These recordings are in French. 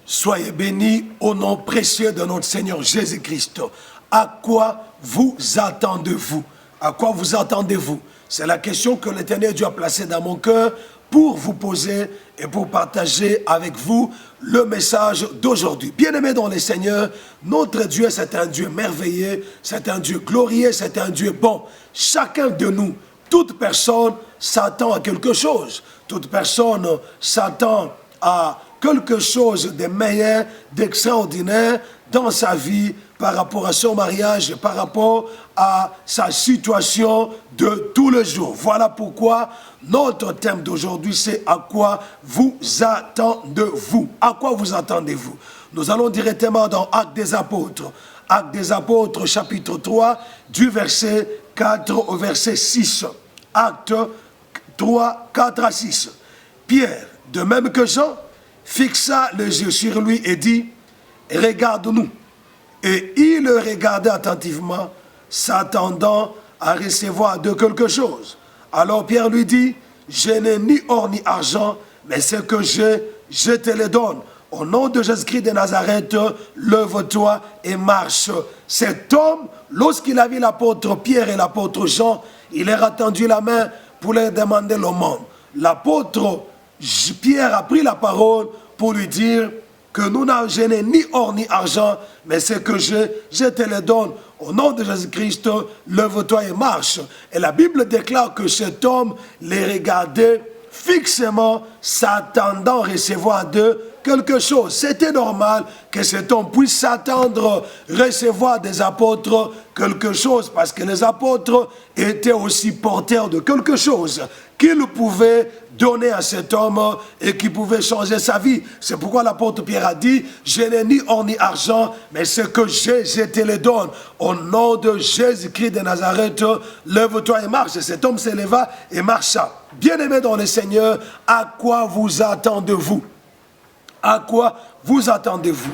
Soyez bénis au nom précieux de notre Seigneur Jésus-Christ. À quoi vous attendez-vous? À quoi vous attendez-vous? C'est la question que l'Éternel Dieu a placée dans mon cœur pour vous poser et pour partager avec vous le message d'aujourd'hui. Bien-aimés dans le Seigneur, notre Dieu, c'est un Dieu merveilleux, c'est un Dieu glorieux, c'est un Dieu bon. Chacun de nous, toute personne s'attend à quelque chose. Toute personne s'attend à quelque chose de meilleur, d'extraordinaire dans sa vie par rapport à son mariage, par rapport à sa situation de tous les jours. Voilà pourquoi notre thème d'aujourd'hui, c'est à quoi vous attendez-vous? À quoi vous attendez-vous? Nous allons directement dans Actes des Apôtres. Actes des Apôtres, chapitre 3, du verset 4 au verset 6. Actes 3, 4 à 6. Pierre, de même que Jean, fixa les yeux sur lui et dit, « Regarde-nous. » Et il le regardait attentivement, s'attendant à recevoir de quelque chose. Alors Pierre lui dit, « Je n'ai ni or ni argent, mais ce que j'ai, je te le donne. Au nom de Jésus-Christ de Nazareth, lève-toi et marche. » Cet homme, lorsqu'il a vu l'apôtre Pierre et l'apôtre Jean, il leur a tendu la main pour leur demander l'aumône. L'apôtre Pierre a pris la parole pour lui dire que nous n'avons ni or ni argent, mais ce que j'ai, je te le donne. Au nom de Jésus-Christ, lève-toi et marche. Et la Bible déclare que cet homme les regardait fixement, s'attendant à recevoir d'eux quelque chose. C'était normal que cet homme puisse s'attendre à recevoir des apôtres quelque chose, parce que les apôtres étaient aussi porteurs de quelque chose qu'ils pouvaient donner à cet homme et qui pouvait changer sa vie. C'est pourquoi l'apôtre Pierre a dit, « Je n'ai ni or ni argent, mais ce que j'ai, je te le donne. Au nom de Jésus-Christ de Nazareth, lève-toi et marche. » Et cet homme s'éleva et marcha. Bien-aimés dans le Seigneur, à quoi vous attendez-vous? À quoi vous attendez-vous?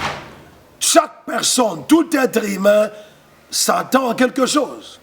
Chaque personne, tout être humain s'attend à quelque chose.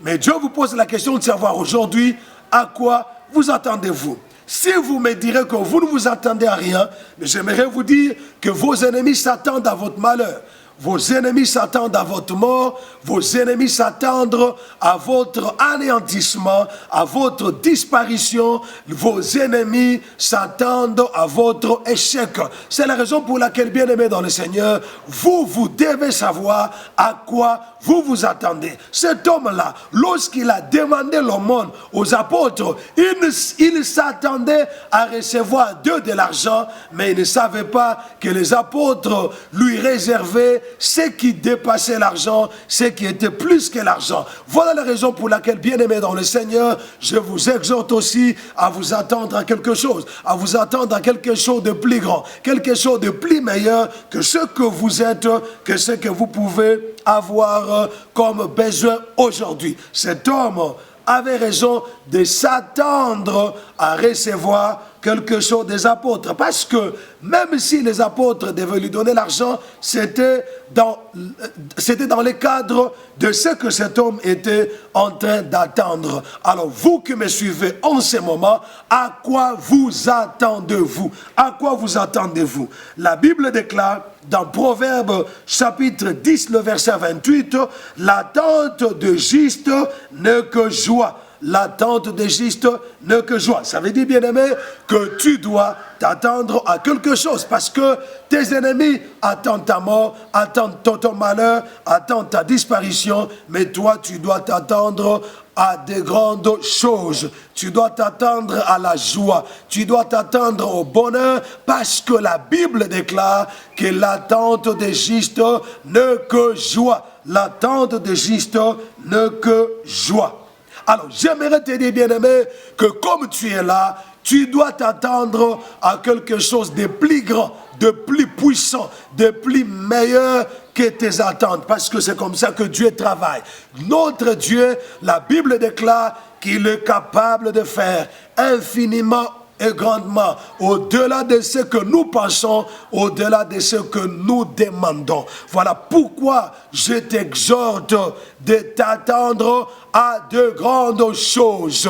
Mais Dieu vous pose la question de savoir aujourd'hui, à quoi vous attendez-vous? Si vous me direz que vous ne vous attendez à rien, mais j'aimerais vous dire que vos ennemis s'attendent à votre malheur. Vos ennemis s'attendent à votre mort, vos ennemis s'attendent à votre anéantissement, à votre disparition, vos ennemis s'attendent à votre échec. C'est la raison pour laquelle, bien-aimés dans le Seigneur, vous devez savoir à quoi vous vous attendez. Cet homme-là, lorsqu'il a demandé l'aumône aux apôtres, il s'attendait à recevoir d'eux de l'argent, mais il ne savait pas que les apôtres lui réservaient ce qui dépassait l'argent, ce qui était plus que l'argent. Voilà la raison pour laquelle, bien-aimés dans le Seigneur, je vous exhorte aussi à vous attendre à quelque chose, à vous attendre à quelque chose de plus grand, quelque chose de plus meilleur que ce que vous êtes, que ce que vous pouvez avoir comme besoin aujourd'hui. Cet homme avait raison de s'attendre à recevoir quelque chose des apôtres. Parce que même si les apôtres devaient lui donner l'argent, c'était dans le cadre de ce que cet homme était en train d'attendre. Alors vous qui me suivez en ce moment, à quoi vous attendez-vous? À quoi vous attendez-vous? La Bible déclare dans Proverbe chapitre 10, le verset 28, « L'attente de juste n'est que joie. » L'attente de juste n'est que joie. Ça veut dire, bien-aimé, que tu dois t'attendre à quelque chose, parce que tes ennemis attendent ta mort, attendent ton malheur, attendent ta disparition, mais toi, tu dois t'attendre à de grandes choses. Tu dois t'attendre à la joie. Tu dois t'attendre au bonheur, parce que la Bible déclare que l'attente des justes n'est que joie. L'attente des justes n'est que joie. Alors, j'aimerais te dire, bien-aimé, que comme tu es là, tu dois t'attendre à quelque chose de plus grand, de plus puissant, de plus meilleur que tes attentes, parce que c'est comme ça que Dieu travaille. Notre Dieu, la Bible déclare qu'il est capable de faire infiniment et grandement, au-delà de ce que nous pensons, au-delà de ce que nous demandons. Voilà pourquoi je t'exhorte de t'attendre à de grandes choses.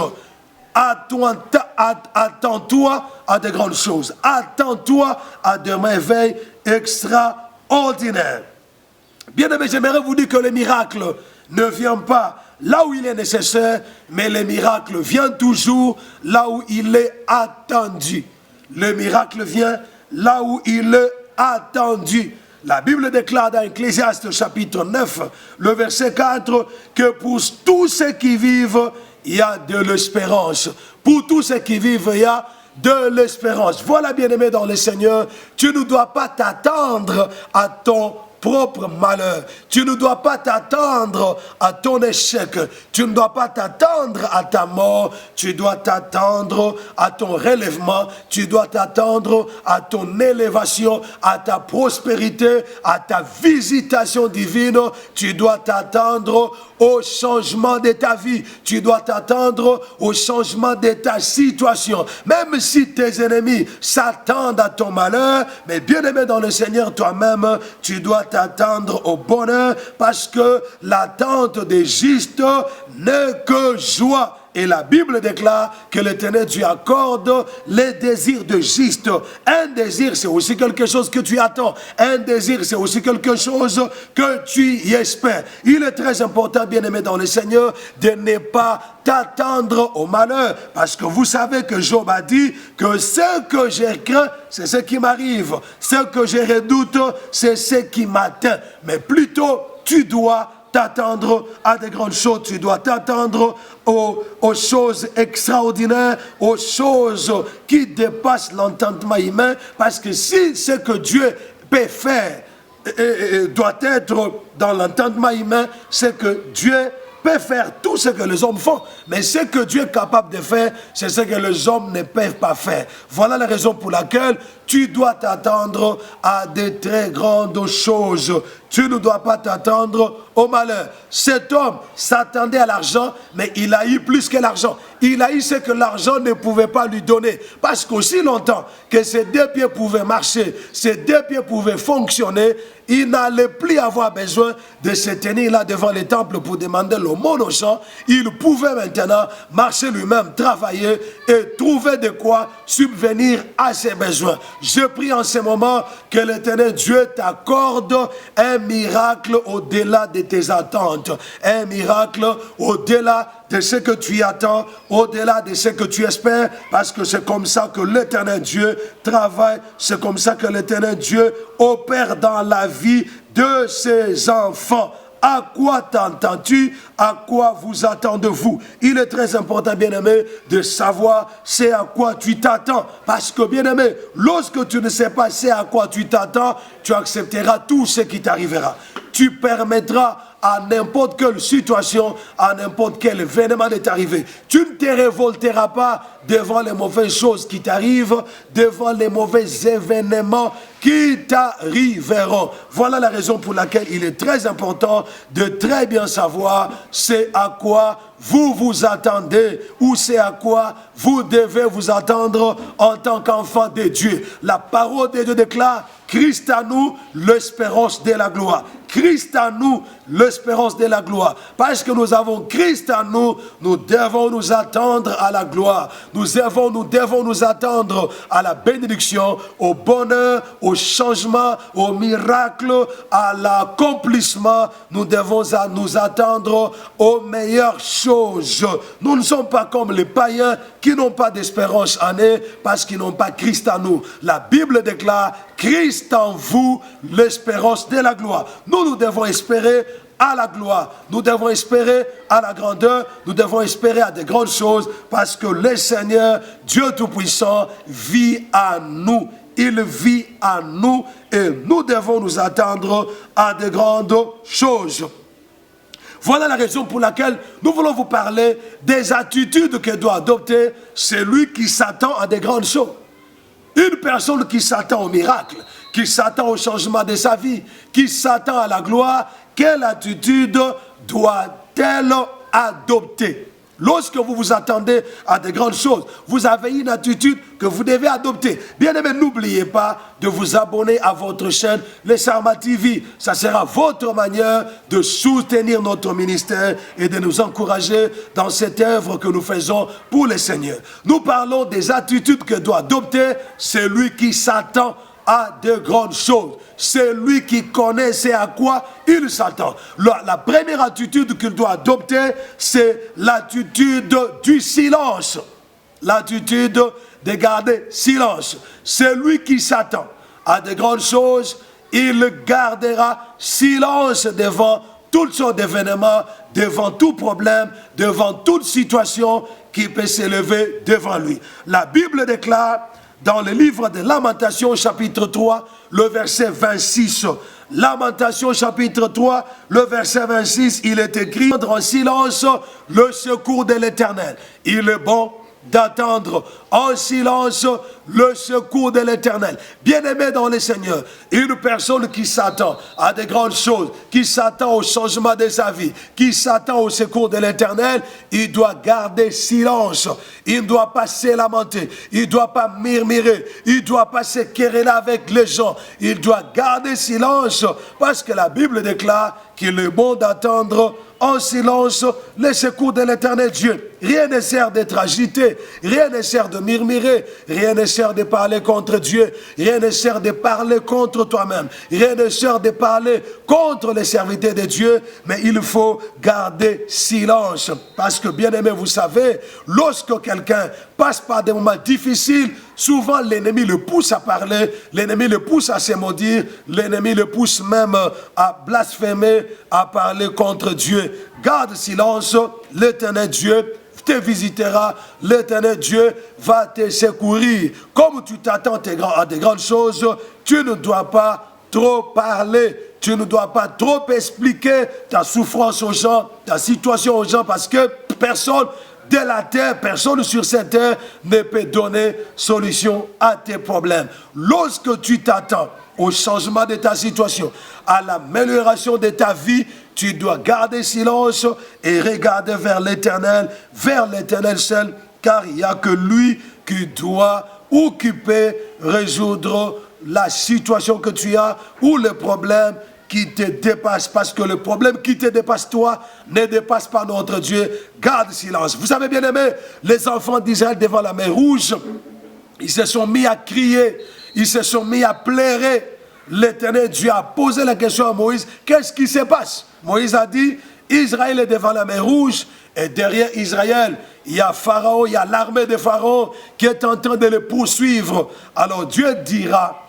Attends-toi à de grandes choses. Attends-toi à de merveilles extraordinaires. Bien-aimés, j'aimerais vous dire que le miracle ne vient pas là où il est nécessaire, mais le miracle vient toujours là où il est attendu. Le miracle vient là où il est attendu. La Bible déclare dans Ecclésiaste chapitre 9, le verset 4, que pour tous ceux qui vivent, il y a de l'espérance. Pour tous ceux qui vivent, il y a de l'espérance. Voilà, bien-aimé dans le Seigneur, tu ne dois pas t'attendre à ton propre malheur. Tu ne dois pas t'attendre à ton échec. Tu ne dois pas t'attendre à ta mort. Tu dois t'attendre à ton relèvement. Tu dois t'attendre à ton élévation, à ta prospérité, à ta visitation divine. Tu dois t'attendre au changement de ta vie. Tu dois t'attendre au changement de ta situation. Même si tes ennemis s'attendent à ton malheur, mais bien aimé dans le Seigneur, toi-même, tu dois t'attendre au bonheur, parce que l'attente des justes n'est que joie. Et la Bible déclare que l'Éternel Dieu accorde les désirs de juste. Un désir, c'est aussi quelque chose que tu attends. Un désir, c'est aussi quelque chose que tu y espères. Il est très important, bien-aimé dans le Seigneur, de ne pas t'attendre au malheur. Parce que vous savez que Job a dit que ce que j'ai craint, c'est ce qui m'arrive. Ce que je redoute, c'est ce qui m'atteint. Mais plutôt, tu dois t'attendre à de grandes choses, tu dois t'attendre aux choses extraordinaires, aux choses qui dépassent l'entendement humain, parce que si ce que Dieu peut faire doit être dans l'entendement humain, c'est que Dieu peut faire tout ce que les hommes font, mais ce que Dieu est capable de faire, c'est ce que les hommes ne peuvent pas faire. Voilà la raison pour laquelle tu dois t'attendre à de très grandes choses. Tu ne dois pas t'attendre au malheur. Cet homme s'attendait à l'argent, mais il a eu plus que l'argent. Il a eu ce que l'argent ne pouvait pas lui donner. Parce qu'aussi longtemps que ses deux pieds pouvaient marcher, ses deux pieds pouvaient fonctionner, il n'allait plus avoir besoin de se tenir là devant les temples pour demander l'aumône aux gens. Il pouvait maintenant marcher lui-même, travailler et trouver de quoi subvenir à ses besoins. Je prie en ce moment que l'Éternel Dieu t'accorde un miracle au-delà de tes attentes. Un miracle au-delà de ce que tu attends, au-delà de ce que tu espères, parce que c'est comme ça que l'Éternel Dieu travaille, c'est comme ça que l'Éternel Dieu opère dans la vie de ses enfants. À quoi t'entends-tu? À quoi vous attendez-vous? Il est très important, bien-aimé, de savoir c'est à quoi tu t'attends. Parce que, bien-aimé, lorsque tu ne sais pas c'est à quoi tu t'attends, tu accepteras tout ce qui t'arrivera. Tu permettras à n'importe quelle situation, à n'importe quel événement de t'arriver. Tu ne te révolteras pas devant les mauvaises choses qui t'arrivent, devant les mauvais événements qui t'arriveront. Voilà la raison pour laquelle il est très important de très bien savoir c'est à quoi vous vous attendez ou c'est à quoi vous devez vous attendre en tant qu'enfant de Dieu. La parole de Dieu déclare: Christ à nous, l'espérance de la gloire. Christ à nous, l'espérance de la gloire. Parce que nous avons Christ à nous, nous devons nous attendre à la gloire. Nous devons nous attendre à la bénédiction, au bonheur, au changement, au miracle, à l'accomplissement. Nous devons nous attendre aux meilleures choses. Nous ne sommes pas comme les païens qui n'ont pas d'espérance en eux parce qu'ils n'ont pas Christ en nous. La Bible déclare: Christ en vous, l'espérance de la gloire. Nous devons espérer à la gloire, nous devons espérer à la grandeur, nous devons espérer à de grandes choses, parce que le Seigneur, Dieu Tout-Puissant, vit en nous. Il vit en nous et nous devons nous attendre à de grandes choses. Voilà la raison pour laquelle nous voulons vous parler des attitudes que doit adopter celui qui s'attend à de grandes choses. Une personne qui s'attend au miracle, qui s'attend au changement de sa vie, qui s'attend à la gloire, quelle attitude doit-elle adopter? Lorsque vous vous attendez à de grandes choses, vous avez une attitude que vous devez adopter. Bien-aimés, n'oubliez pas de vous abonner à votre chaîne, les Sarma TV. Ça sera votre manière de soutenir notre ministère et de nous encourager dans cette œuvre que nous faisons pour le Seigneur. Nous parlons des attitudes que doit adopter celui qui s'attend à de grandes choses. C'est lui qui connaît c'est à quoi il s'attend. La première attitude qu'il doit adopter, c'est l'attitude du silence. L'attitude de garder silence. C'est lui qui s'attend à de grandes choses. Il gardera silence devant toutes sortes d'événements, devant tout problème, devant toute situation qui peut s'élever devant lui. La Bible déclare dans le livre de Lamentations, chapitre 3, le verset 26. Lamentation, chapitre 3, le verset 26, il est écrit « en silence le secours de l'Éternel. Il est bon d'attendre en silence le secours de l'Éternel. » Bien-aimé dans le Seigneur, une personne qui s'attend à de grandes choses, qui s'attend au changement de sa vie, qui s'attend au secours de l'Éternel, il doit garder silence. Il ne doit pas se lamenter, il ne doit pas murmurer, il ne doit pas se quereller avec les gens. Il doit garder silence parce que la Bible déclare qu'il est bon d'attendre en silence le secours de l'Éternel Dieu. Rien ne sert d'être agité, rien ne sert de murmurer, rien ne sert de parler contre Dieu, rien ne sert de parler contre toi-même, rien ne sert de parler contre les serviteurs de Dieu, mais il faut garder silence. Parce que, bien aimé, vous savez, lorsque quelqu'un passe par des moments difficiles, souvent l'ennemi le pousse à parler, l'ennemi le pousse à se maudire, l'ennemi le pousse même à blasphémer, à parler contre Dieu. Garde silence, l'Éternel Dieu te visitera, l'Éternel Dieu va te secourir. Comme tu t'attends à de grandes choses, tu ne dois pas trop parler, tu ne dois pas trop expliquer ta souffrance aux gens, ta situation aux gens, parce que personne de la terre, personne sur cette terre ne peut donner solution à tes problèmes. Lorsque tu t'attends au changement de ta situation, à l'amélioration de ta vie, tu dois garder silence et regarder vers l'Éternel seul, car il n'y a que lui qui doit ou qui peut résoudre la situation que tu as ou le problème qui te dépasse, parce que le problème qui te dépasse toi ne dépasse pas notre Dieu. Garde silence. Vous savez, bien aimé, les enfants d'Israël devant la mer Rouge, ils se sont mis à crier, ils se sont mis à pleurer. L'Éternel Dieu a posé la question à Moïse, qu'est-ce qui se passe? Moïse a dit, Israël est devant la mer Rouge, et derrière Israël, il y a Pharaon, il y a l'armée de Pharaon qui est en train de le poursuivre. Alors Dieu dira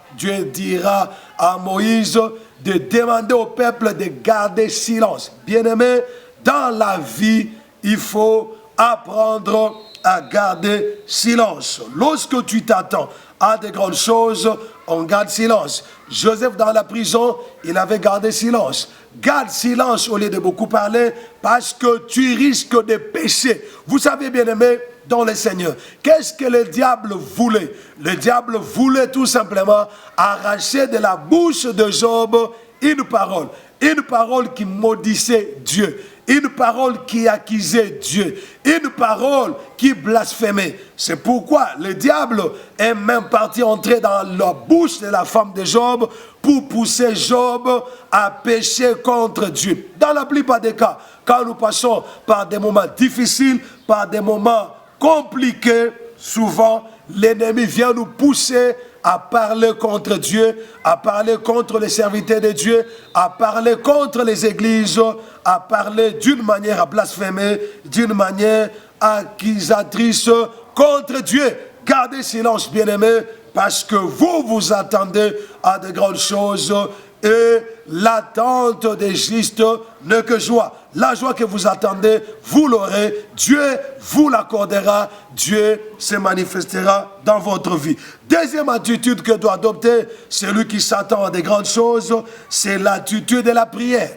à Moïse de demander au peuple de garder silence. Bien-aimé, dans la vie, il faut apprendre à garder silence. Lorsque tu t'attends à de grandes choses, on garde silence. Joseph dans la prison, il avait gardé silence. Garde silence au lieu de beaucoup parler, parce que tu risques de pécher. Vous savez, bien aimé, dans le Seigneur, qu'est-ce que le diable voulait? Le diable voulait tout simplement arracher de la bouche de Job une parole qui maudissait Dieu, une parole qui accusait Dieu, une parole qui blasphémait. C'est pourquoi le diable est même parti entrer dans la bouche de la femme de Job pour pousser Job à pécher contre Dieu. Dans la plupart des cas, quand nous passons par des moments difficiles, par des moments compliqués, souvent l'ennemi vient nous pousser à parler contre Dieu, à parler contre les serviteurs de Dieu, à parler contre les églises, à parler d'une manière à blasphémer, d'une manière accusatrice contre Dieu. Gardez silence, bien-aimés, parce que vous vous attendez à de grandes choses et l'attente des justes n'est que joie. La joie que vous attendez, vous l'aurez. Dieu vous l'accordera. Dieu se manifestera dans votre vie. Deuxième attitude que doit adopter celui qui s'attend à de grandes choses, c'est l'attitude de la prière.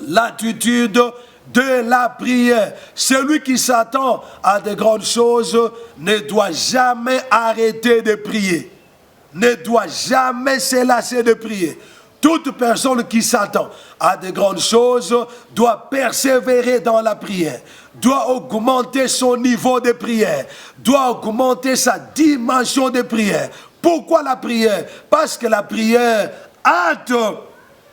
L'attitude de la prière. Celui qui s'attend à de grandes choses ne doit jamais arrêter de prier. Ne doit jamais se lasser de prier. Toute personne qui s'attend à de grandes choses doit persévérer dans la prière, doit augmenter son niveau de prière, doit augmenter sa dimension de prière. Pourquoi la prière? Parce que la prière hâte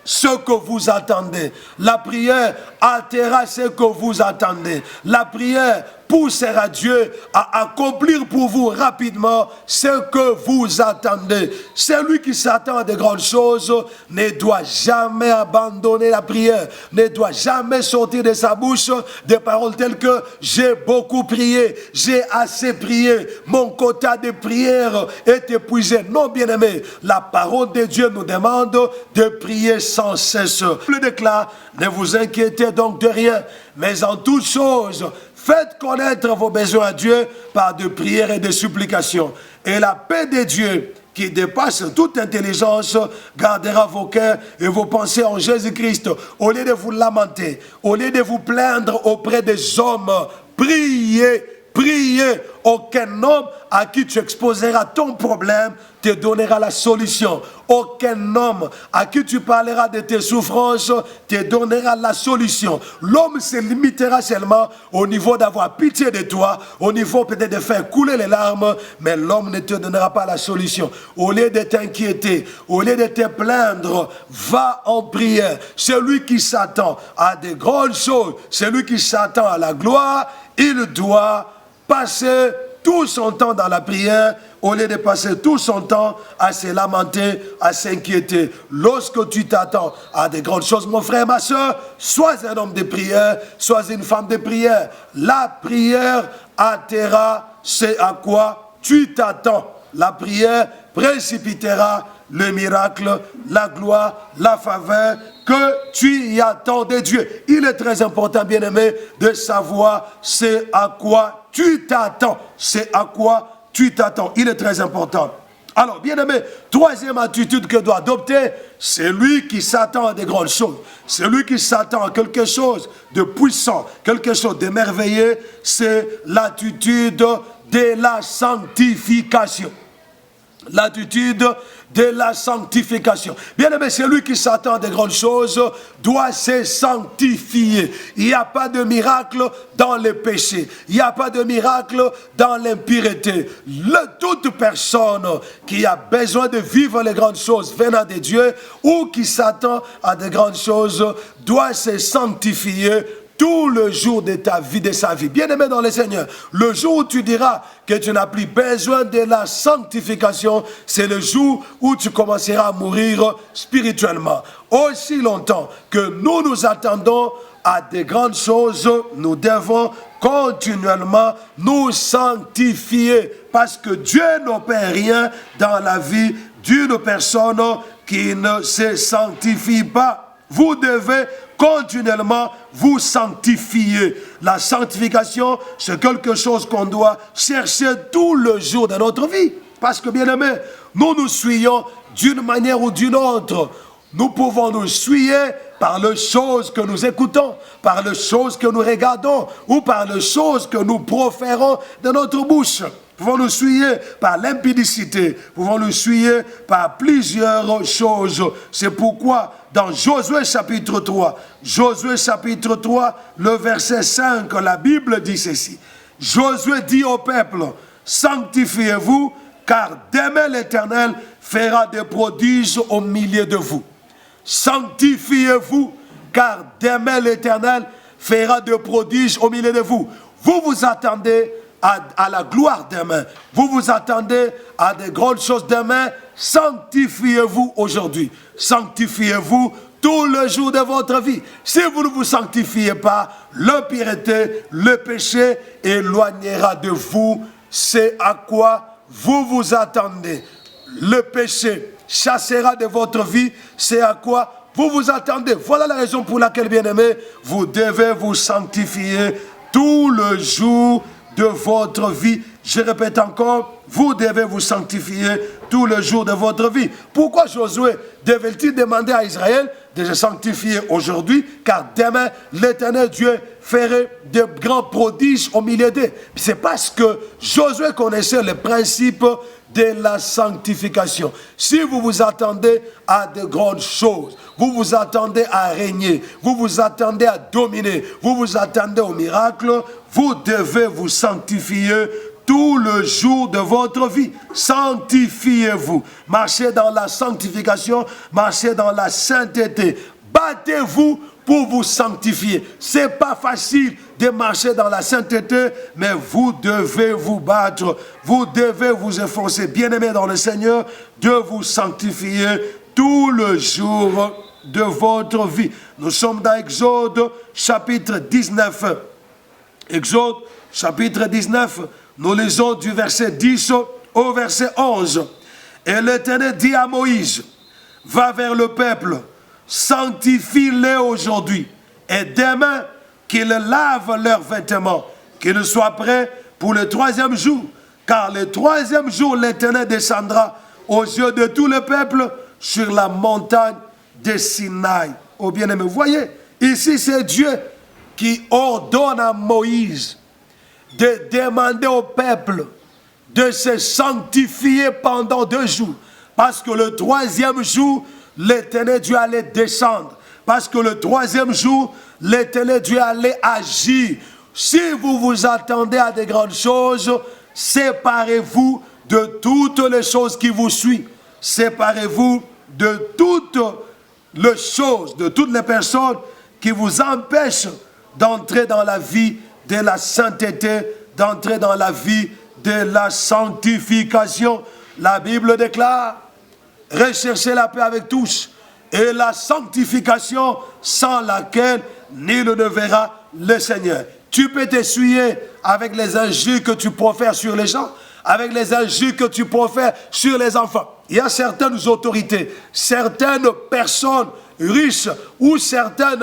ce que vous attendez. La prière hâtera ce que vous attendez. La prière poussera Dieu à accomplir pour vous rapidement ce que vous attendez. Celui qui s'attend à de grandes choses ne doit jamais abandonner la prière, ne doit jamais sortir de sa bouche des paroles telles que « j'ai beaucoup prié, j'ai assez prié, mon quota de prière est épuisé ». Non, bien-aimé, la parole de Dieu nous demande de prier sans cesse. Le déclare, ne vous inquiétez donc de rien, mais en toutes choses, faites connaître vos besoins à Dieu par de prières et de supplications. Et la paix de Dieu, qui dépasse toute intelligence, gardera vos cœurs et vos pensées en Jésus-Christ. Au lieu de vous lamenter, au lieu de vous plaindre auprès des hommes, priez. Priez. Aucun homme à qui tu exposeras ton problème te donnera la solution. Aucun homme à qui tu parleras de tes souffrances te donnera la solution. L'homme se limitera seulement au niveau d'avoir pitié de toi, au niveau peut-être de faire couler les larmes, mais l'homme ne te donnera pas la solution. Au lieu de t'inquiéter, au lieu de te plaindre, va en prière. Celui qui s'attend à de grandes choses, celui qui s'attend à la gloire, il doit passer tout son temps dans la prière au lieu de passer tout son temps à se lamenter, à s'inquiéter. Lorsque tu t'attends à de grandes choses, mon frère, ma soeur, sois un homme de prière, sois une femme de prière. La prière hâtera ce à quoi tu t'attends. La prière précipitera le miracle, la gloire, la faveur que tu y attends de Dieu. Il est très important, bien-aimé, de savoir ce à quoi tu t'attends. C'est à quoi tu t'attends. Il est très important. Alors, bien-aimé, troisième attitude que doit adopter, c'est lui qui s'attend à des grandes choses. C'est lui qui s'attend à quelque chose de puissant, quelque chose de merveilleux. C'est l'attitude de la sanctification. L'attitude de la sanctification. Bien-aimé, celui qui s'attend à de grandes choses doit se sanctifier. Il n'y a pas de miracle dans le péché. Il n'y a pas de miracle dans l'impureté. Toute personne qui a besoin de vivre les grandes choses venant de Dieu ou qui s'attend à de grandes choses doit se sanctifier tout le jour de ta vie, de sa vie. Bien-aimé dans le Seigneur, le jour où tu diras que tu n'as plus besoin de la sanctification, c'est le jour où tu commenceras à mourir spirituellement. Aussi longtemps que nous nous attendons à de grandes choses, nous devons continuellement nous sanctifier parce que Dieu n'opère rien dans la vie d'une personne qui ne se sanctifie pas. Vous devez continuellement vous sanctifier. La sanctification, c'est quelque chose qu'on doit chercher tout le jour de notre vie. Parce que, bien aimé, nous suivons d'une manière ou d'une autre. Nous pouvons nous suivre par les choses que nous écoutons, par les choses que nous regardons, ou par les choses que nous proférons de notre bouche. Nous pouvons nous suivre par l'impudicité, nous pouvons nous suivre par plusieurs choses. C'est pourquoi dans Josué chapitre 3, le verset 5, la Bible dit ceci. Josué dit au peuple, sanctifiez-vous, car demain l'Éternel fera des prodiges au milieu de vous. Sanctifiez-vous, car demain l'Éternel fera des prodiges au milieu de vous. Vous vous attendez à la gloire demain. Vous vous attendez à de grandes choses demain. Sanctifiez-vous aujourd'hui. Sanctifiez-vous tout le jour de votre vie. Si vous ne vous sanctifiez pas, l'impureté, le péché éloignera de vous. C'est à quoi vous vous attendez. Le péché chassera de votre vie. C'est à quoi vous vous attendez. Voilà la raison pour laquelle, bien-aimés, vous devez vous sanctifier tout le jour de votre vie. Je répète encore, vous devez vous sanctifier tout le jour de votre vie. Pourquoi Josué devait-il demander à Israël de se sanctifier aujourd'hui? Car demain, l'Éternel Dieu ferai de grands prodiges au milieu d'eux. C'est parce que Josué connaissait le principe de la sanctification. Si vous vous attendez à de grandes choses, vous vous attendez à régner, vous vous attendez à dominer, vous vous attendez au miracle, vous devez vous sanctifier tout le jour de votre vie. Sanctifiez-vous. Marchez dans la sanctification, marchez dans la sainteté. Battez-vous pour vous sanctifier. Ce n'est pas facile de marcher dans la sainteté, mais vous devez vous battre. Vous devez vous efforcer, bien-aimés dans le Seigneur, de vous sanctifier tout le jour de votre vie. Nous sommes dans Exode chapitre 19. Exode chapitre 19, nous lisons du verset 10 au verset 11. Et l'Éternel dit à Moïse, va vers le peuple, sanctifie-les aujourd'hui, et demain qu'ils lavent leurs vêtements, qu'ils soient prêts pour le 3e jour, car le 3e jour l'Éternel descendra aux yeux de tout le peuple sur la montagne de Sinaï. Oh bien-aimé, vous voyez, ici c'est Dieu qui ordonne à Moïse de demander au peuple de se sanctifier pendant 2 jours. Parce que le 3e jour, l'Éternel Dieu allait descendre. Parce que le 3e jour, l'Éternel Dieu allait agir. Si vous vous attendez à de grandes choses, séparez-vous de toutes les choses qui vous suivent. Séparez-vous de toutes les choses, de toutes les personnes qui vous empêchent d'entrer dans la vie de la sainteté, d'entrer dans la vie de la sanctification. La Bible déclare, recherchez la paix avec tous et la sanctification sans laquelle nul ne verra le Seigneur. Tu peux t'essuyer avec les injures que tu profères sur les gens, avec les injures que tu profères sur les enfants. Il y a certaines autorités, certaines personnes riches ou certains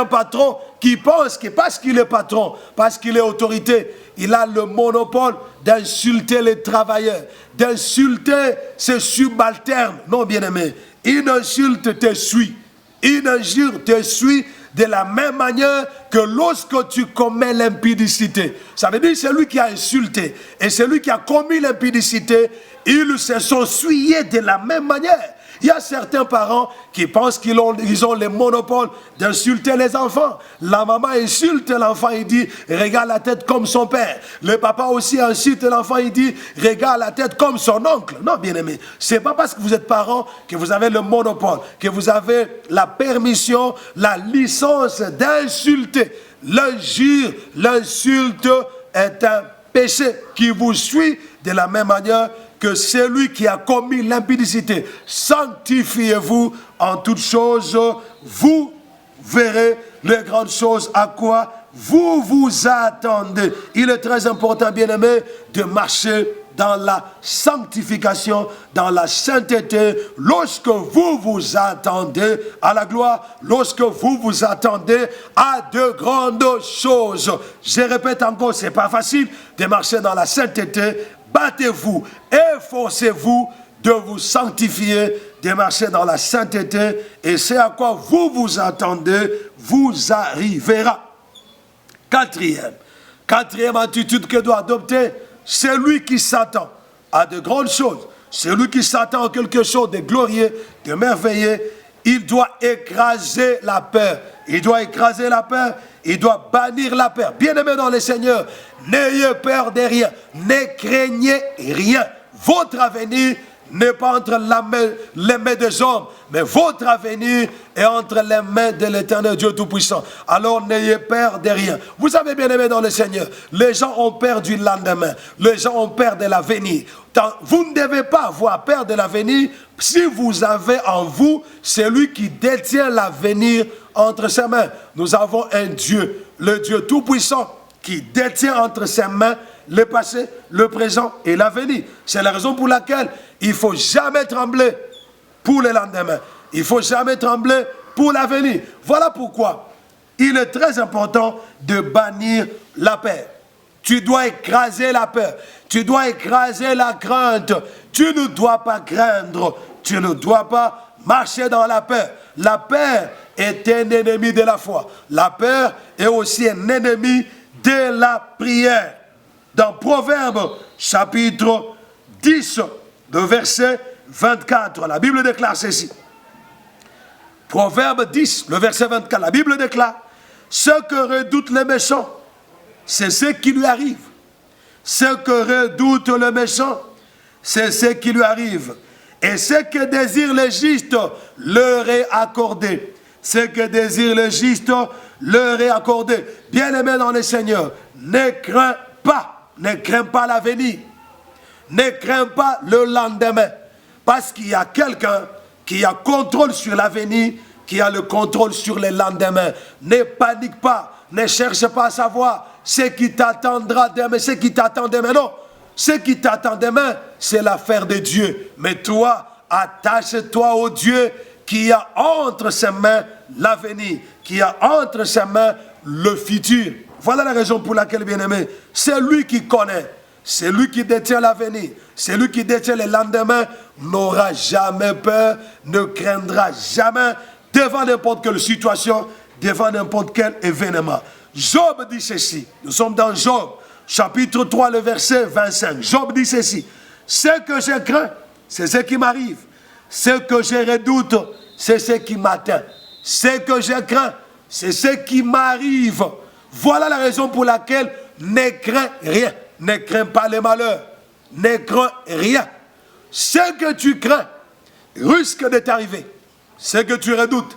patrons qui pensent que parce qu'il est patron, parce qu'il est autorité, il a le monopole d'insulter les travailleurs, d'insulter ses subalternes. Non, bien-aimé, une insulte te suit. Une injure te suit de la même manière que lorsque tu commets l'impudicité. Ça veut dire que celui qui a insulté et celui qui a commis l'impudicité, ils se sont essuyés de la même manière. Il y a certains parents qui pensent qu'ils ont le monopole d'insulter les enfants. La maman insulte l'enfant, il dit « regarde la tête comme son père ». Le papa aussi insulte l'enfant, il dit « regarde la tête comme son oncle ». Non, bien-aimé, ce n'est pas parce que vous êtes parent que vous avez le monopole, que vous avez la permission, la licence d'insulter. L'injure, l'insulte est un péché qui vous suit de la même manière que celui qui a commis l'impudicité. Sanctifiez-vous en toutes choses, vous verrez les grandes choses à quoi vous vous attendez. Il est très important, bien-aimé, de marcher dans la sanctification, dans la sainteté, lorsque vous vous attendez à la gloire, lorsque vous vous attendez à de grandes choses. Je répète encore, ce n'est pas facile de marcher dans la sainteté. Battez-vous, efforcez-vous de vous sanctifier, de marcher dans la sainteté, et c'est à quoi vous vous attendez, vous arrivera. Quatrième attitude que doit adopter celui qui s'attend à de grandes choses, celui qui s'attend à quelque chose de glorieux, de merveilleux, il doit écraser la peur. Il doit écraser la peur, il doit bannir la peur. Bien-aimés dans le Seigneur, n'ayez peur de rien, ne craignez rien. Votre avenir n'est pas entre les mains des hommes, mais votre avenir est entre les mains de l'Éternel Dieu Tout-Puissant. Alors n'ayez peur de rien. Vous savez, bien-aimés dans le Seigneur, les gens ont peur du lendemain, les gens ont peur de l'avenir. Vous ne devez pas avoir peur de l'avenir si vous avez en vous celui qui détient l'avenir entre ses mains. Nous avons un Dieu, le Dieu Tout-Puissant, qui détient entre ses mains le passé, le présent et l'avenir. C'est la raison pour laquelle il ne faut jamais trembler pour le lendemain. Il ne faut jamais trembler pour l'avenir. Voilà pourquoi il est très important de bannir la peur. Tu dois écraser la peur. Tu dois écraser la crainte. Tu ne dois pas craindre. Tu ne dois pas marcher dans la peur. La peur est un ennemi de la foi. La peur est aussi un ennemi de la prière. Dans Proverbes chapitre 10, le verset 24, la Bible déclare ceci. Proverbe 10, le verset 24, la Bible déclare: ce que redoutent les méchants, c'est ce qui lui arrive. Ce que redoute le méchant, c'est ce qui lui arrive. Et ce que désire le juste leur est accordé. Ce que désire le juste leur est accordé. Bien-aimés dans le Seigneur, ne crains pas l'avenir. Ne crains pas le lendemain. Parce qu'il y a quelqu'un qui a contrôle sur l'avenir, qui a le contrôle sur le lendemain. Ne panique pas, ne cherche pas à savoir ce qui t'attendra demain, ce qui t'attend demain. Non, ce qui t'attend demain, c'est l'affaire de Dieu. Mais toi, attache-toi au Dieu qui a entre ses mains l'avenir, qui a entre ses mains le futur. Voilà la raison pour laquelle, bien-aimé, c'est lui qui connaît, c'est lui qui détient l'avenir, c'est lui qui détient le lendemain, n'aura jamais peur, ne craindra jamais devant n'importe quelle situation, devant n'importe quel événement. Job dit ceci, nous sommes dans Job, chapitre 3, le verset 25. Job dit ceci: ce que je crains, c'est ce qui m'arrive. Ce que je redoute, c'est ce qui m'atteint. Ce que je crains, c'est ce qui m'arrive. Voilà la raison pour laquelle ne crains rien. Ne crains pas les malheurs. Ne crains rien. Ce que tu crains risque de t'arriver. Ce que tu redoutes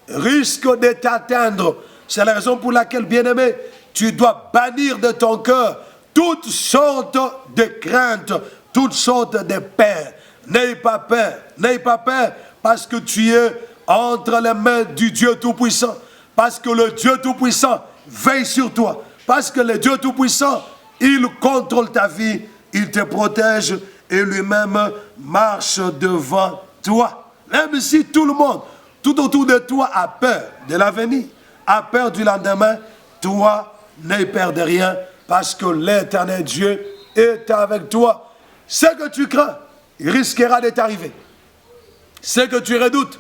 risque de t'atteindre. C'est la raison pour laquelle, bien-aimé, tu dois bannir de ton cœur toutes sortes de craintes, toutes sortes de peurs. N'aie pas peur, parce que tu es entre les mains du Dieu Tout-Puissant. Parce que le Dieu Tout-Puissant veille sur toi. Parce que le Dieu Tout-Puissant, il contrôle ta vie, il te protège et lui-même marche devant toi. Même si tout le monde, tout autour de toi a peur de l'avenir, a peur du lendemain, toi, n'aie peur de rien, parce que l'Éternel Dieu est avec toi. Ce que tu crains risquera de t'arriver. Ce que tu redoutes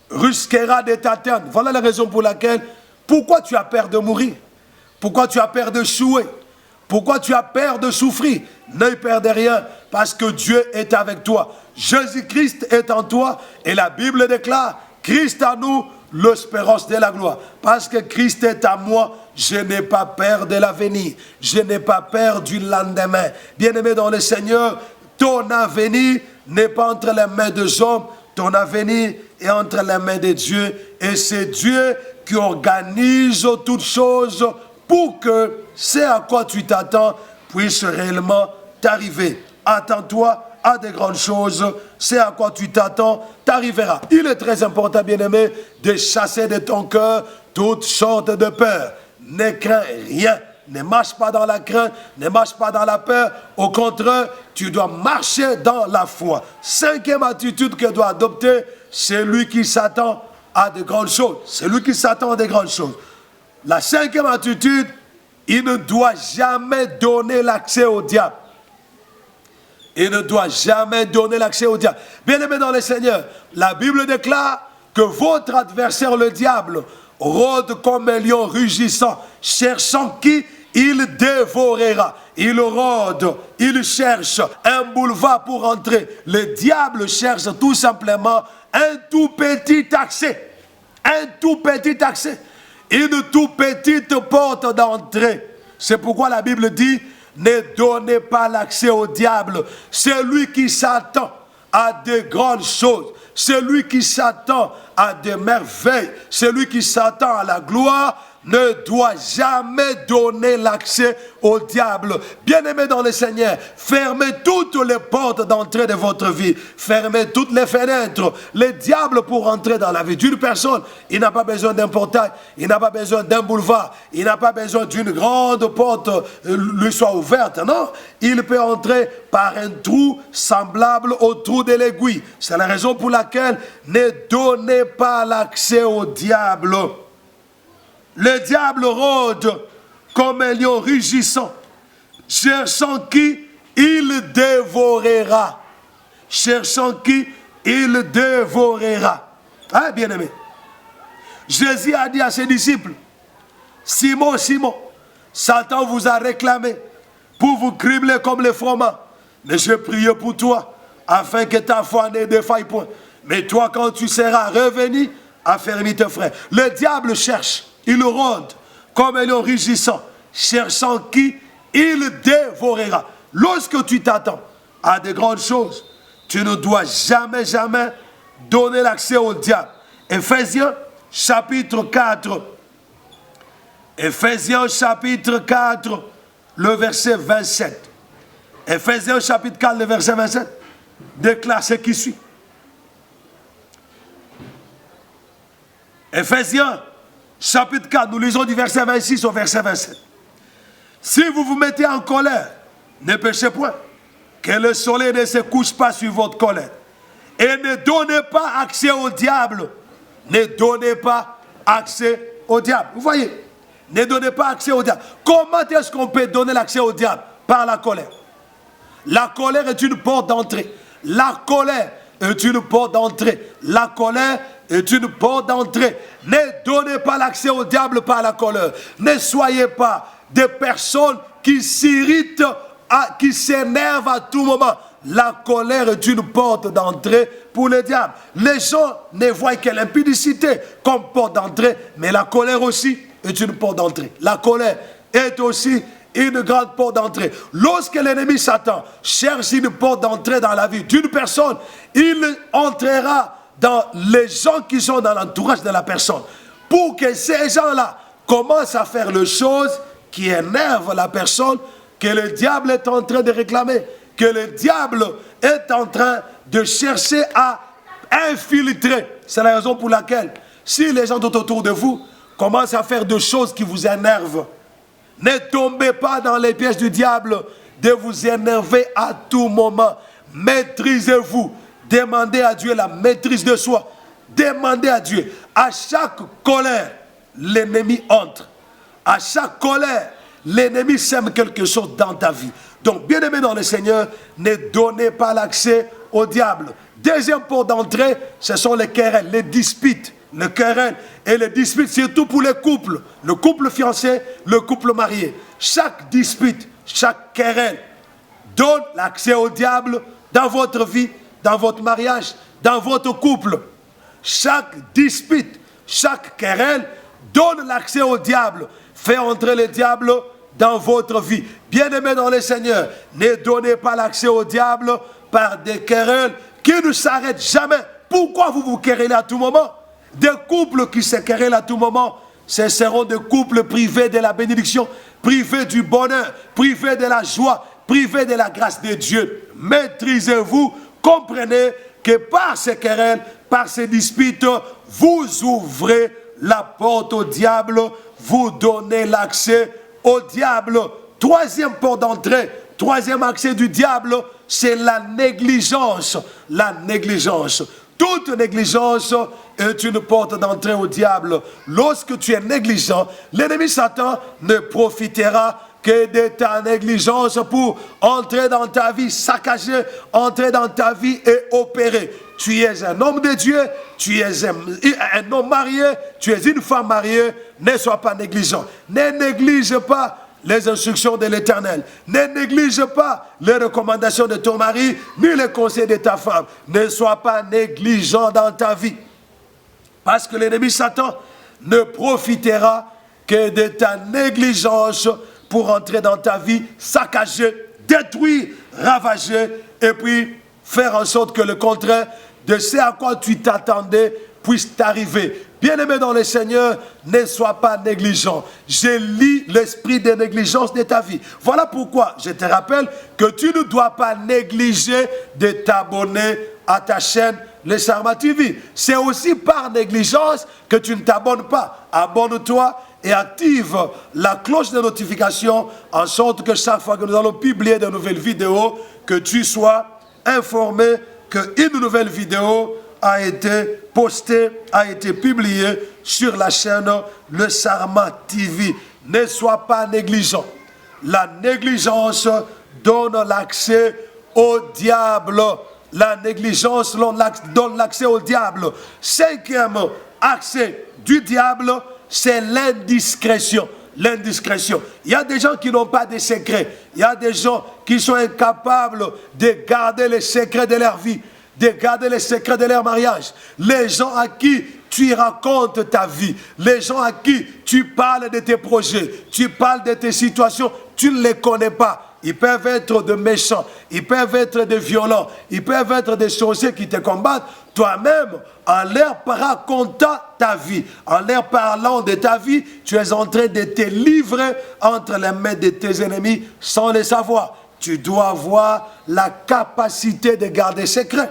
risquera de t'atteindre. Voilà la raison pour laquelle, pourquoi tu as peur de mourir? Pourquoi tu as peur de d'échouer? Pourquoi tu as peur de souffrir? N'aie peur de rien, parce que Dieu est avec toi. Jésus-Christ est en toi, et la Bible déclare: Christ à nous, l'espérance de la gloire. Parce que Christ est à moi, je n'ai pas peur de l'avenir. Je n'ai pas peur du lendemain. Bien-aimé dans le Seigneur, ton avenir n'est pas entre les mains des hommes, ton avenir est entre les mains de Dieu. Et c'est Dieu qui organise toutes choses pour que ce à quoi tu t'attends puisse réellement t'arriver. Attends-toi à de grandes choses, c'est à quoi tu t'attends, t'arrivera. Il est très important, bien-aimé, de chasser de ton cœur toutes sortes de peurs. Ne crains rien, ne marche pas dans la crainte, ne marche pas dans la peur. Au contraire, tu dois marcher dans la foi. Cinquième attitude que doit adopter, c'est lui qui s'attend à de grandes choses. C'est lui qui s'attend à de grandes choses. La cinquième attitude, il ne doit jamais donner l'accès au diable. Il ne doit jamais donner l'accès au diable. Bien-aimé dans le Seigneur, la Bible déclare que votre adversaire, le diable, rôde comme un lion rugissant, cherchant qui il dévorera. Il rôde, il cherche un boulevard pour entrer. Le diable cherche tout simplement un tout petit accès. Un tout petit accès. Une tout petite porte d'entrée. C'est pourquoi la Bible dit: ne donnez pas l'accès au diable. C'est lui qui s'attend à de grandes choses. C'est lui qui s'attend à des merveilles. C'est lui qui s'attend à la gloire. Ne doit jamais donner l'accès au diable. Bien-aimés dans le Seigneur, fermez toutes les portes d'entrée de votre vie. Fermez toutes les fenêtres. Le diable, pour entrer dans la vie d'une personne, il n'a pas besoin d'un portail, il n'a pas besoin d'un boulevard, il n'a pas besoin d'une grande porte lui soit ouverte. Non, il peut entrer par un trou semblable au trou de l'aiguille. C'est la raison pour laquelle ne donnez pas l'accès au diable. Le diable rôde comme un lion rugissant, cherchant qui il dévorera. Cherchant qui il dévorera. Hein, bien-aimé? Jésus a dit à ses disciples, Simon, Simon, Satan vous a réclamé pour vous cribler comme les froment. Mais je prie pour toi, afin que ta foi ne défaille point. Mais toi, quand tu seras revenu, affermis tes frères. Le diable cherche, il rôde comme un lion rugissant, cherchant qui il dévorera. Lorsque tu t'attends à de grandes choses, tu ne dois jamais, jamais donner l'accès au diable. Éphésiens chapitre 4. Éphésiens chapitre 4, le verset 27. Éphésiens chapitre 4, le verset 27 déclare ce qui suit. Éphésiens chapitre 4, nous lisons du verset 26 au verset 27. Si vous vous mettez en colère, ne péchez point, que le soleil ne se couche pas sur votre colère. Et ne donnez pas accès au diable. Ne donnez pas accès au diable. Vous voyez, ne donnez pas accès au diable. Comment est-ce qu'on peut donner l'accès au diable? Par la colère. La colère est une porte d'entrée. La colère est une porte d'entrée. La colère est une porte d'entrée. Ne donnez pas l'accès au diable par la colère. Ne soyez pas des personnes qui s'irritent, qui s'énervent à tout moment. La colère est une porte d'entrée pour le diable. Les gens ne voient que l'impudicité comme porte d'entrée, mais la colère aussi est une porte d'entrée. La colère est aussi une grande porte d'entrée. Lorsque l'ennemi Satan cherche une porte d'entrée dans la vie d'une personne, il entrera dans les gens qui sont dans l'entourage de la personne pour que ces gens-là commencent à faire les choses qui énervent la personne que le diable est en train de réclamer, que le diable est en train de chercher à infiltrer. C'est la raison pour laquelle, si les gens tout autour de vous commencent à faire des choses qui vous énervent, ne tombez pas dans les pièges du diable de vous énerver à tout moment. Maîtrisez-vous. Demandez à Dieu la maîtrise de soi. Demandez à Dieu. À chaque colère, l'ennemi entre. À chaque colère, l'ennemi sème quelque chose dans ta vie. Donc, bien-aimés dans le Seigneur, ne donnez pas l'accès au diable. Deuxième porte d'entrée, ce sont les querelles, les disputes. Le querelle et les disputes, surtout pour les couples. Le couple fiancé, le couple marié. Chaque dispute, chaque querelle donne l'accès au diable dans votre vie, dans votre mariage, dans votre couple. Chaque dispute, chaque querelle donne l'accès au diable. Fait entrer le diable dans votre vie. Bien-aimés dans le Seigneur, ne donnez pas l'accès au diable par des querelles qui ne s'arrêtent jamais. Pourquoi vous vous querellez à tout moment? Des couples qui se querellent à tout moment, ce seront des couples privés de la bénédiction, privés du bonheur, privés de la joie, privés de la grâce de Dieu. Maîtrisez-vous, comprenez que par ces querelles, par ces disputes, vous ouvrez la porte au diable, vous donnez l'accès au diable. Troisième porte d'entrée, troisième accès du diable, c'est la négligence. La négligence. Toute négligence est une porte d'entrée au diable. Lorsque tu es négligent, l'ennemi Satan ne profitera que de ta négligence pour entrer dans ta vie, saccager, entrer dans ta vie et opérer. Tu es un homme de Dieu, tu es un homme marié, tu es une femme mariée, ne sois pas négligent. Ne néglige pas les instructions de l'Éternel. Ne néglige pas les recommandations de ton mari, ni les conseils de ta femme. Ne sois pas négligent dans ta vie. Parce que l'ennemi Satan ne profitera que de ta négligence pour entrer dans ta vie, saccager, détruire, ravager, et puis faire en sorte que le contraire de ce à quoi tu t'attendais puisse t'arriver. Bien-aimé dans le Seigneur, ne sois pas négligent. Je lis l'esprit de négligence de ta vie. Voilà pourquoi je te rappelle que tu ne dois pas négliger de t'abonner à ta chaîne Les Charmants TV. C'est aussi par négligence que tu ne t'abonnes pas. Abonne-toi et active la cloche de notification en sorte que chaque fois que nous allons publier de nouvelles vidéos, que tu sois informé qu'une nouvelle vidéo a été postée, a été publiée sur la chaîne Le Charmant TV. Ne sois pas négligent. La négligence donne l'accès au diable. la négligence donne l'accès au diable. Cinquième accès du diable, c'est l'indiscrétion. L'indiscrétion. Il y a des gens qui n'ont pas de secrets. Il y a des gens qui sont incapables de garder les secrets de leur vie, de garder les secrets de leur mariage. Les gens à qui tu racontes ta vie, les gens à qui tu parles de tes projets, tu parles de tes situations, tu ne les connais pas. Ils peuvent être de méchants, ils peuvent être de violents, ils peuvent être des sorciers qui te combattent. Toi-même, en leur racontant ta vie, en leur parlant de ta vie, tu es en train de te livrer entre les mains de tes ennemis sans le savoir. Tu dois avoir la capacité de garder secret.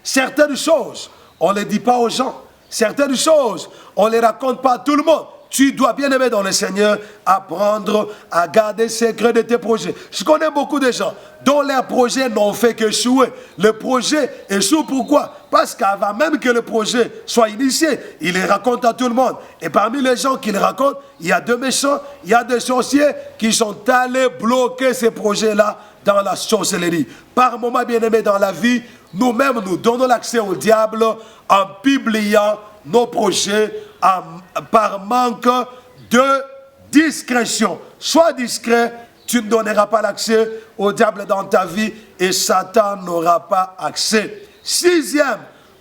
Certaines choses, on ne les dit pas aux gens. Certaines choses, on ne les raconte pas à tout le monde. Tu dois, bien aimé dans le Seigneur, apprendre à garder secret de tes projets. Je connais beaucoup de gens dont leurs projets n'ont fait qu'échouer. Le projet échoue, pourquoi? Parce qu'avant même que le projet soit initié, il les raconte à tout le monde. Et parmi les gens qui les racontent, il y a des méchants, il y a des sorciers qui sont allés bloquer ces projets-là dans la sorcellerie. Par moments, bien aimé dans la vie, nous-mêmes, nous donnons l'accès au diable en publiant nos projets par manque de discrétion. Sois discret, tu ne donneras pas l'accès au diable dans ta vie et Satan n'aura pas accès. Sixième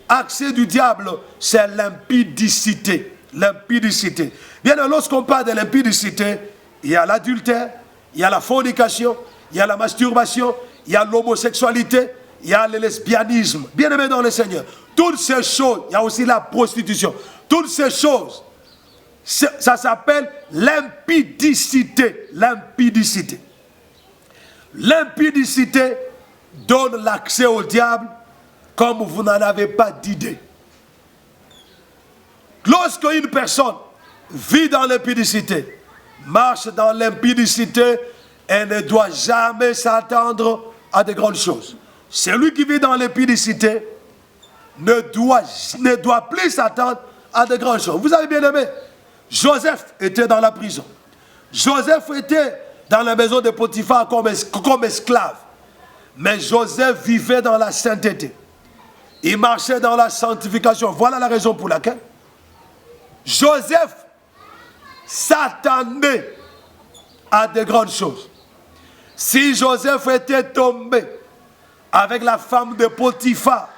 accès du diable, c'est l'impudicité. L'impudicité. Bien, lorsqu'on parle de l'impudicité, il y a l'adultère, il y a la fornication, il y a la masturbation, il y a l'homosexualité, il y a le lesbianisme. Bien aimé dans le Seigneur. Toutes ces choses, il y a aussi la prostitution. Toutes ces choses, ça s'appelle l'impudicité. L'impudicité. L'impudicité donne l'accès au diable comme vous n'en avez pas d'idée. Lorsque une personne vit dans l'impudicité, marche dans l'impudicité, elle ne doit jamais s'attendre à de grandes choses. Celui qui vit dans l'impudicité ne doit plus s'attendre à de grandes choses. Vous avez bien aimé, Joseph était dans la prison. Joseph était dans la maison de Potiphar comme esclave. Mais Joseph vivait dans la sainteté. Il marchait dans la sanctification. Voilà la raison pour laquelle Joseph s'attendait à de grandes choses. Si Joseph était tombé avec la femme de Potiphar,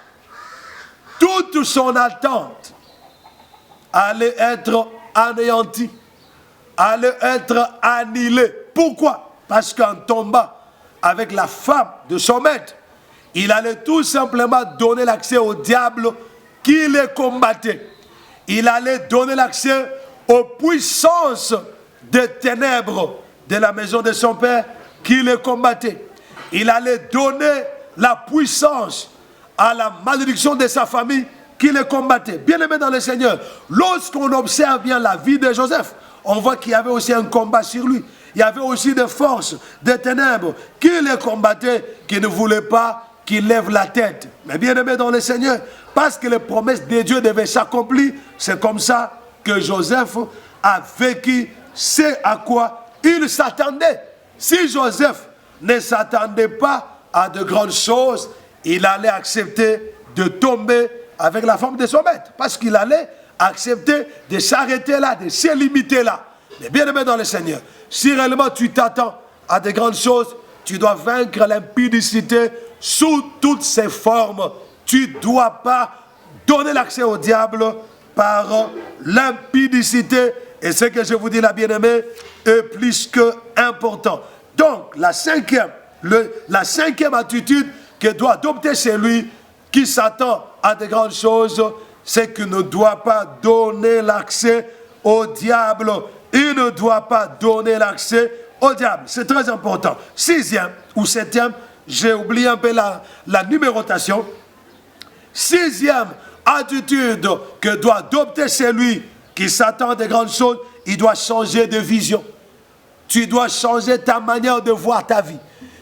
toute son attente allait être anéantie, allait être annihilée. Pourquoi? Parce qu'en tombant avec la femme de son maître, il allait tout simplement donner l'accès au diable qui les combattait. Il allait donner l'accès aux puissances des ténèbres de la maison de son père qui les combattaient. Il allait donner la puissance à la malédiction de sa famille qui les combattait. Bien aimé dans le Seigneur, lorsqu'on observe bien la vie de Joseph, on voit qu'il y avait aussi un combat sur lui. Il y avait aussi des forces, des ténèbres qui les combattaient, qui ne voulaient pas qu'il lève la tête. Mais bien aimé dans le Seigneur, parce que les promesses de Dieu devaient s'accomplir, c'est comme ça que Joseph a vécu ce à quoi il s'attendait. Si Joseph ne s'attendait pas à de grandes choses, il allait accepter de tomber avec la femme de son maître. Parce qu'il allait accepter de s'arrêter là, de se limiter là. Mais bien aimé dans le Seigneur, si réellement tu t'attends à de grandes choses, tu dois vaincre l'impudicité sous toutes ses formes. Tu ne dois pas donner l'accès au diable par l'impudicité. Et ce que je vous dis là, bien aimé, est plus que important. Donc, la cinquième attitude que doit adopter celui qui s'attend à de grandes choses, c'est qu'il ne doit pas donner l'accès au diable. Il ne doit pas donner l'accès au diable. C'est très important. Sixième ou septième, j'ai oublié un peu la numérotation. Sixième attitude que doit adopter celui qui s'attend à de grandes choses, il doit changer de vision. Tu dois changer ta manière de voir ta vie.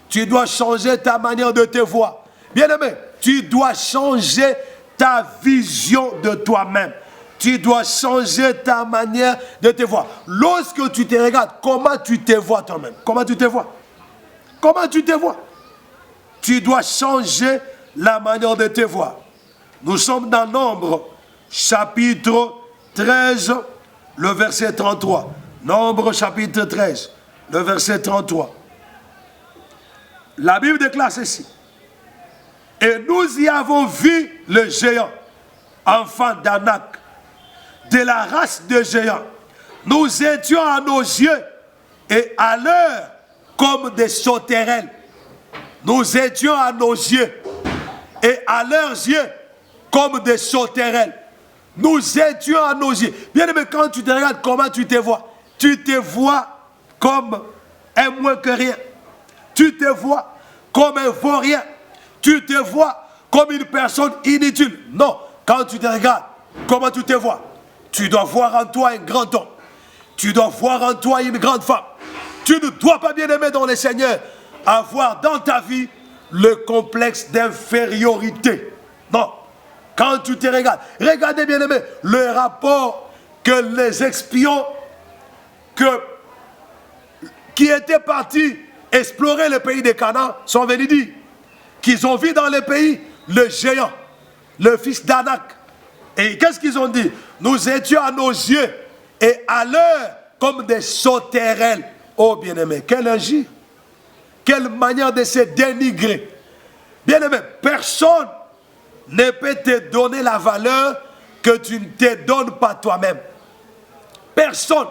Tu dois changer ta manière de te voir. Bien-aimé, tu dois changer ta vision de toi-même. Tu dois changer ta manière de te voir. Lorsque tu te regardes, comment tu te vois toi-même? Comment tu te vois? Comment tu te vois? Tu dois changer la manière de te voir. Nous sommes dans Nombre, chapitre 13, le verset 33. Nombre, chapitre 13, le verset 33. La Bible déclare ceci. Et nous y avons vu le géant, enfant d'Anak, de la race de géants. Nous étions à nos yeux et à l'heure comme des sauterelles. Nous étions à nos yeux et à leurs yeux comme des sauterelles. Nous étions à nos yeux. Bien aimé, quand tu te regardes, comment tu te vois? Tu te vois comme un moins que rien. Tu te vois comme un vaurien. Tu te vois comme une personne inutile. Non, quand tu te regardes, comment tu te vois? Tu dois voir en toi un grand homme. Tu dois voir en toi une grande femme. Tu ne dois pas, bien aimé dans le Seigneur, avoir dans ta vie le complexe d'infériorité. Non. Quand tu te regardes, regardez, bien aimé, le rapport que les espions qui étaient partis explorer le pays de Canaan sont venus dire qu'ils ont vu dans le pays le géant, le fils d'Anak. Et qu'est-ce qu'ils ont dit? Nous étions à nos yeux et à l'heure comme des sauterelles. Oh bien-aimé, quelle injure, quelle manière de se dénigrer. Bien-aimé, personne ne peut te donner la valeur que tu ne te donnes pas toi-même. Personne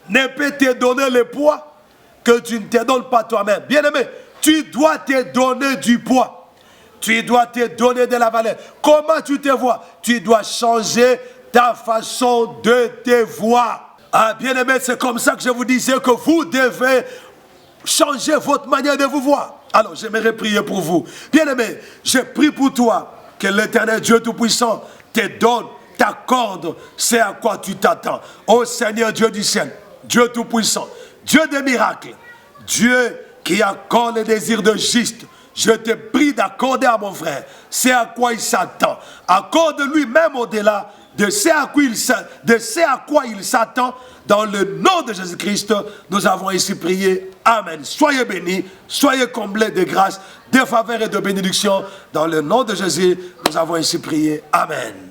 ne peut te donner le poids que tu ne te donnes pas toi-même. Bien-aimé, tu dois te donner du poids. Tu dois te donner de la valeur. Comment tu te vois? Tu dois changer ta façon de te voir. Ah, bien-aimé, c'est comme ça que je vous disais que vous devez changer votre manière de vous voir. Alors, j'aimerais prier pour vous. Bien-aimé, je prie pour toi que l'Éternel Dieu Tout-Puissant te donne, t'accorde ce à quoi tu t'attends. Ô Seigneur Dieu du ciel, Dieu Tout-Puissant, Dieu des miracles, Dieu qui accorde le désir de juste, je te prie d'accorder à mon frère ce à quoi il s'attend. Accorde-lui même au-delà de ce à quoi il s'attend. Dans le nom de Jésus-Christ, nous avons ici prié. Amen. Soyez bénis, soyez comblés de grâce, de faveur et de bénédiction. Dans le nom de Jésus, nous avons ici prié. Amen.